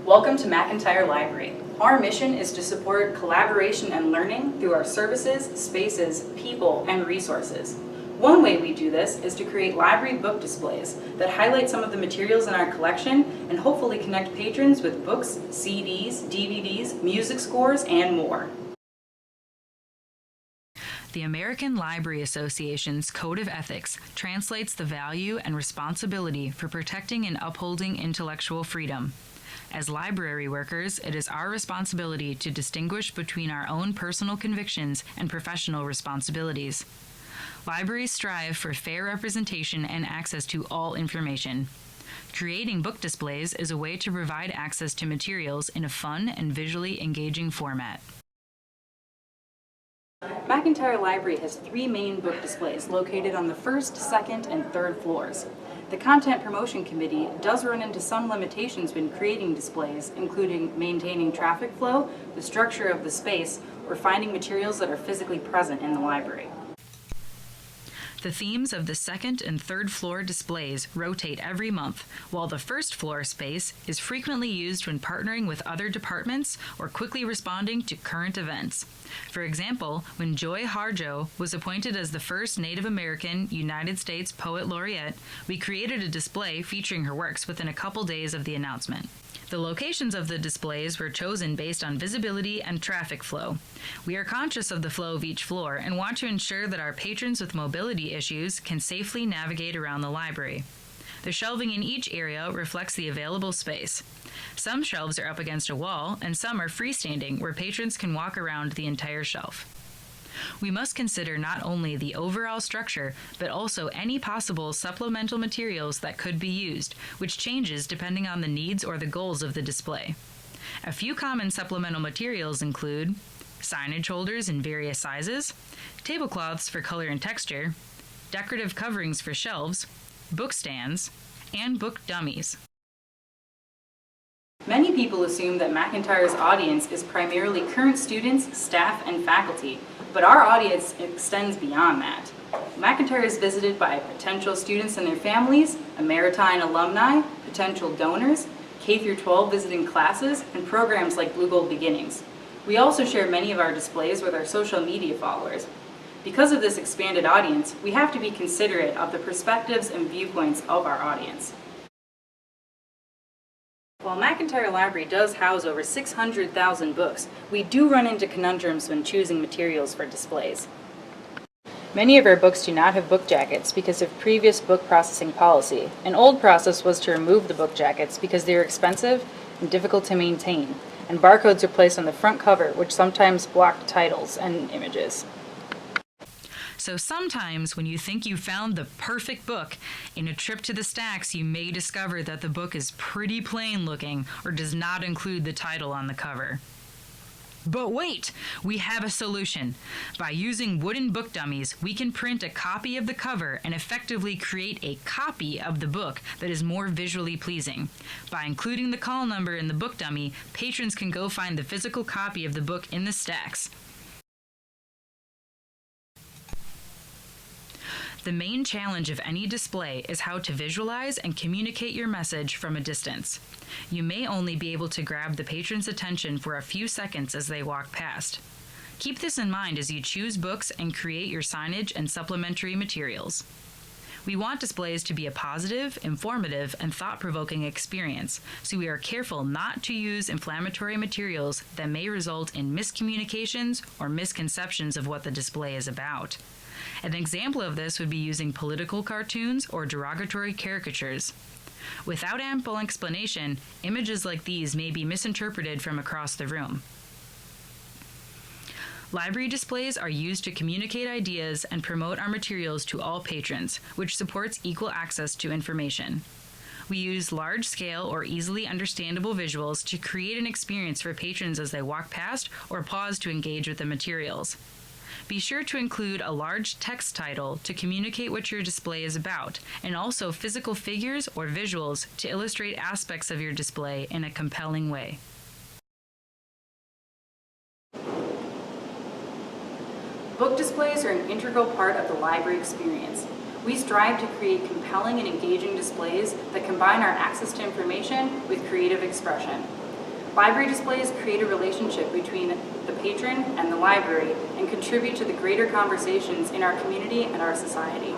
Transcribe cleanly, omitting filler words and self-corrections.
Welcome to McIntyre Library. Our mission is to support collaboration and learning through our services, spaces, people, and resources. One way we do this is to create library book displays that highlight some of the materials in our collection and hopefully connect patrons with books, CDs, DVDs, music scores, and more. The American Library Association's Code of Ethics translates the value and responsibility for protecting and upholding intellectual freedom. As library workers, it is our responsibility to distinguish between our own personal convictions and professional responsibilities. Libraries strive for fair representation and access to all information. Creating book displays is a way to provide access to materials in a fun and visually engaging format. McIntyre Library has 3 main book displays located on the first, second, and third floors. The Content Promotion Committee does run into some limitations when creating displays, including maintaining traffic flow, the structure of the space, or finding materials that are physically present in the library. The themes of the second and third floor displays rotate every month, while the first floor space is frequently used when partnering with other departments or quickly responding to current events. For example, when Joy Harjo was appointed as the first Native American United States Poet Laureate, we created a display featuring her works within a couple days of the announcement. The locations of the displays were chosen based on visibility and traffic flow. We are conscious of the flow of each floor and want to ensure that our patrons with mobility issues can safely navigate around the library. The shelving in each area reflects the available space. Some shelves are up against a wall, and some are freestanding where patrons can walk around the entire shelf. We must consider not only the overall structure, but also any possible supplemental materials that could be used, which changes depending on the needs or the goals of the display. A few common supplemental materials include signage holders in various sizes, tablecloths for color and texture, decorative coverings for shelves, book stands, and book dummies. Many people assume that McIntyre's audience is primarily current students, staff, and faculty, but our audience extends beyond that. McIntyre is visited by potential students and their families, Ameritine alumni, potential donors, K-12 visiting classes, and programs like Blue Gold Beginnings. We also share many of our displays with our social media followers. Because of this expanded audience, we have to be considerate of the perspectives and viewpoints of our audience. While McIntyre Library does house over 600,000 books, we do run into conundrums when choosing materials for displays. Many of our books do not have book jackets because of previous book processing policy. An old process was to remove the book jackets because they were expensive and difficult to maintain, and barcodes are placed on the front cover, which sometimes blocked titles and images. So sometimes when you think you found the perfect book, in a trip to the stacks you may discover that the book is pretty plain looking or does not include the title on the cover. But wait! We have a solution. By using wooden book dummies, we can print a copy of the cover and effectively create a copy of the book that is more visually pleasing. By including the call number in the book dummy, patrons can go find the physical copy of the book in the stacks. The main challenge of any display is how to visualize and communicate your message from a distance. You may only be able to grab the patron's attention for a few seconds as they walk past. Keep this in mind as you choose books and create your signage and supplementary materials. We want displays to be a positive, informative, and thought-provoking experience, so we are careful not to use inflammatory materials that may result in miscommunications or misconceptions of what the display is about. An example of this would be using political cartoons or derogatory caricatures. Without ample explanation, images like these may be misinterpreted from across the room. Library displays are used to communicate ideas and promote our materials to all patrons, which supports equal access to information. We use large-scale or easily understandable visuals to create an experience for patrons as they walk past or pause to engage with the materials. Be sure to include a large text title to communicate what your display is about, and also physical figures or visuals to illustrate aspects of your display in a compelling way. Book displays are an integral part of the library experience. We strive to create compelling and engaging displays that combine our access to information with creative expression. Library displays create a relationship between the patron and the library and contribute to the greater conversations in our community and our society.